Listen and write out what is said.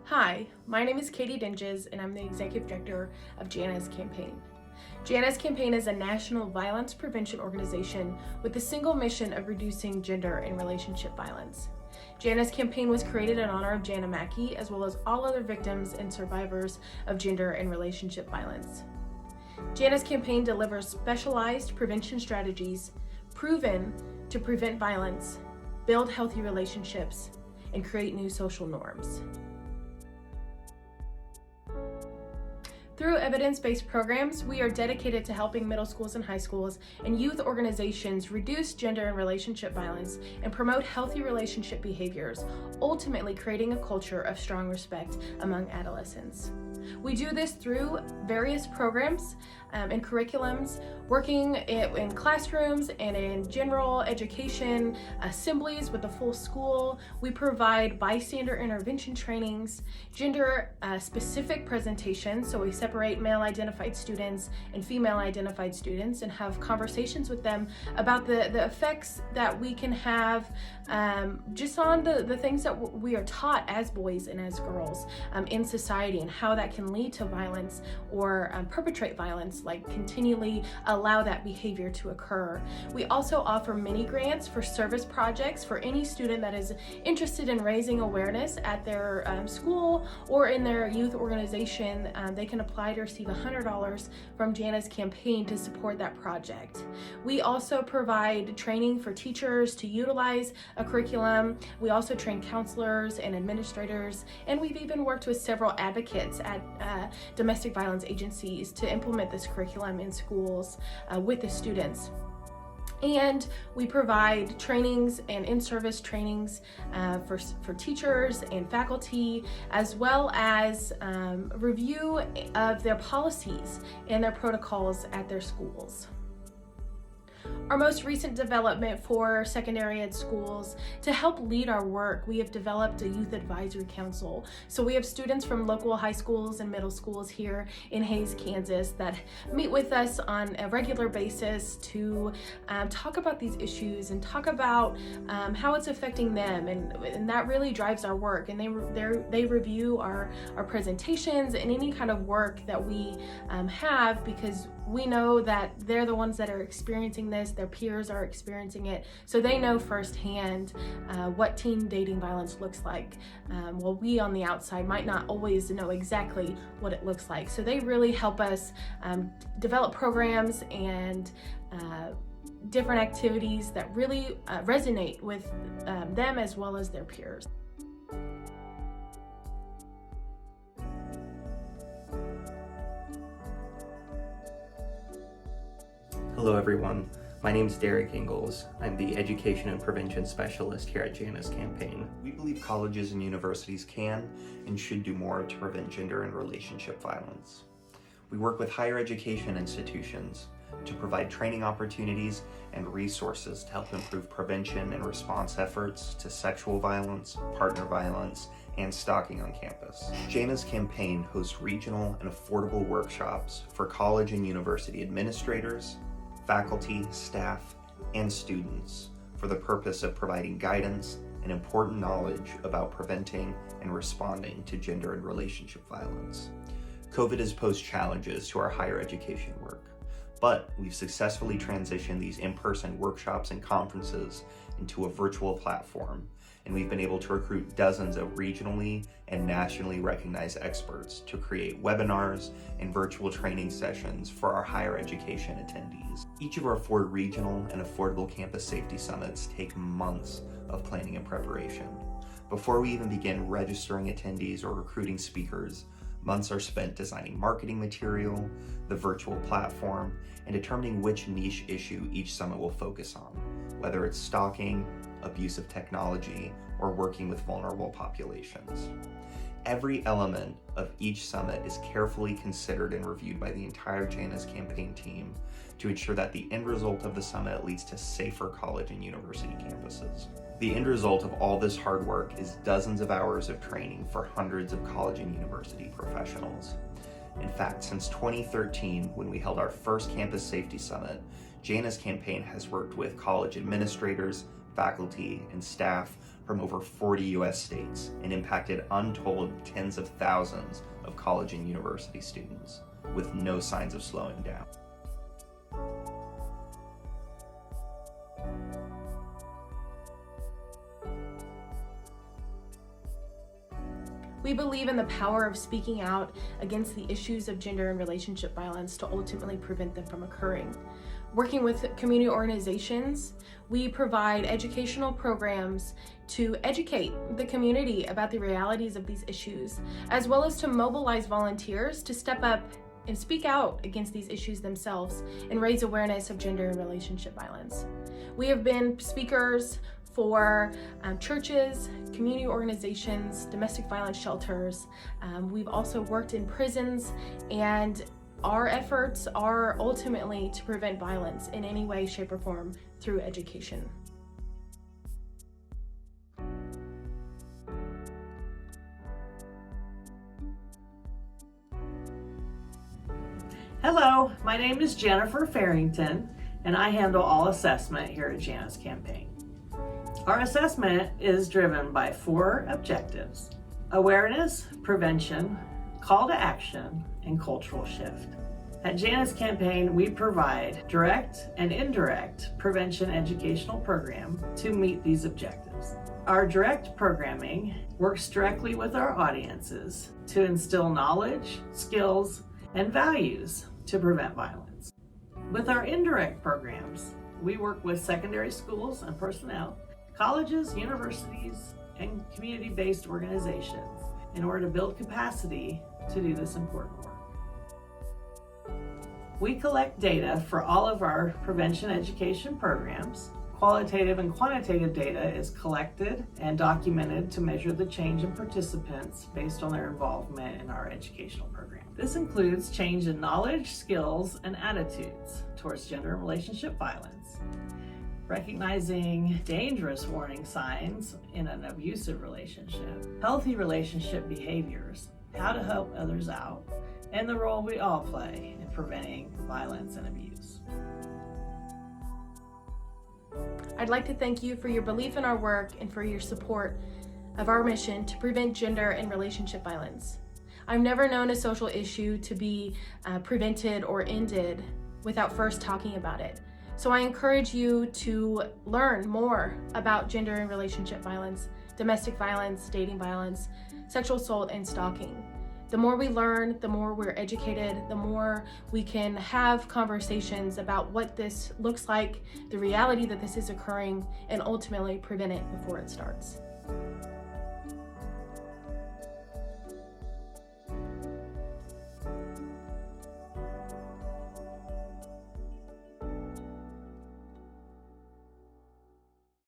Hi, my name is Katie Dinges, and I'm the Executive Director of Jana's campaign. Jana's campaign is a national violence prevention organization with the single mission of reducing gender and relationship violence. Jana's campaign was created in honor of Jana Mackey, as well as all other victims and survivors of gender and relationship violence. Jana's campaign delivers specialized prevention strategies proven to prevent violence, build healthy relationships, and create new social norms. Through evidence-based programs, we are dedicated to helping middle schools and high schools and youth organizations reduce gender and relationship violence and promote healthy relationship behaviors, ultimately creating a culture of strong respect among adolescents. We do this through various programs and curriculums, working in classrooms and in general education assemblies with the full school. We provide bystander intervention trainings, gender-specific presentations, so we separate male-identified students and female-identified students and have conversations with them about the effects that we can have just on the things that we are taught as boys and as girls in society, and how that can lead to violence or perpetrate violence, like continually allow that behavior to occur. We also offer mini grants for service projects for any student that is interested in raising awareness at their school or in their youth organization. They can apply to receive $100 from Jana's campaign to support that project. We also provide training for teachers to utilize a curriculum. We also train counselors and administrators, and we've even worked with several advocates at domestic violence agencies to implement this curriculum in schools with the students. And we provide trainings and in-service trainings for teachers and faculty, as well as review of their policies and their protocols at their schools. Our most recent development for secondary ed schools, to help lead our work, we have developed a youth advisory council. So we have students from local high schools and middle schools here in Hays, Kansas, that meet with us on a regular basis to talk about these issues and talk about how it's affecting them, and that really drives our work. And they review our presentations and any kind of work that we have, because we know that they're the ones that are experiencing this, their peers are experiencing it, so they know firsthand what teen dating violence looks like. While we on the outside might not always know exactly what it looks like. So they really help us develop programs and different activities that really resonate with them as well as their peers. Hello everyone, my name is Derek Ingalls. I'm the Education and Prevention Specialist here at Jana's campaign. We believe colleges and universities can and should do more to prevent gender and relationship violence. We work with higher education institutions to provide training opportunities and resources to help improve prevention and response efforts to sexual violence, partner violence, and stalking on campus. Jana's campaign hosts regional and affordable workshops for college and university administrators, faculty, staff, and students for the purpose of providing guidance and important knowledge about preventing and responding to gender and relationship violence. COVID has posed challenges to our higher education work, but we've successfully transitioned these in-person workshops and conferences into a virtual platform, and we've been able to recruit dozens of regionally and nationally recognized experts to create webinars and virtual training sessions for our higher education attendees. Each of our 4 regional and affordable campus safety summits take months of planning and preparation. Before we even begin registering attendees or recruiting speakers, months are spent designing marketing material, the virtual platform, and determining which niche issue each summit will focus on, whether it's stalking, abuse of technology, or working with vulnerable populations. Every element of each summit is carefully considered and reviewed by the entire Jana's campaign team to ensure that the end result of the summit leads to safer college and university campuses. The end result of all this hard work is dozens of hours of training for hundreds of college and university professionals. In fact, since 2013, when we held our first campus safety summit, Jana's campaign has worked with college administrators, faculty, and staff from over 40 US states and impacted untold tens of thousands of college and university students, with no signs of slowing down. We believe in the power of speaking out against the issues of gender and relationship violence to ultimately prevent them from occurring. Working with community organizations, we provide educational programs to educate the community about the realities of these issues, as well as to mobilize volunteers to step up and speak out against these issues themselves and raise awareness of gender and relationship violence. We have been speakers for churches, community organizations, domestic violence shelters. We've also worked in prisons, and our efforts are ultimately to prevent violence in any way, shape, or form through education. Hello, my name is Jennifer Farrington, and I handle all assessment here at Jana's campaign. Our assessment is driven by 4 objectives: awareness, prevention, call to action, and cultural shift. At Jana's campaign, we provide direct and indirect prevention educational program to meet these objectives. Our direct programming works directly with our audiences to instill knowledge, skills, and values to prevent violence. With our indirect programs, we work with secondary schools and personnel, colleges, universities, and community-based organizations in order to build capacity to do this important work. We collect data for all of our prevention education programs. Qualitative and quantitative data is collected and documented to measure the change in participants based on their involvement in our educational program. This includes change in knowledge, skills, and attitudes towards gender and relationship violence, recognizing dangerous warning signs in an abusive relationship, healthy relationship behaviors, how to help others out, and the role we all play in preventing violence and abuse. I'd like to thank you for your belief in our work and for your support of our mission to prevent gender and relationship violence. I've never known a social issue to be prevented or ended without first talking about it. So I encourage you to learn more about gender and relationship violence, domestic violence, dating violence, sexual assault, and stalking. The more we learn, the more we're educated, the more we can have conversations about what this looks like, the reality that this is occurring, and ultimately prevent it before it starts.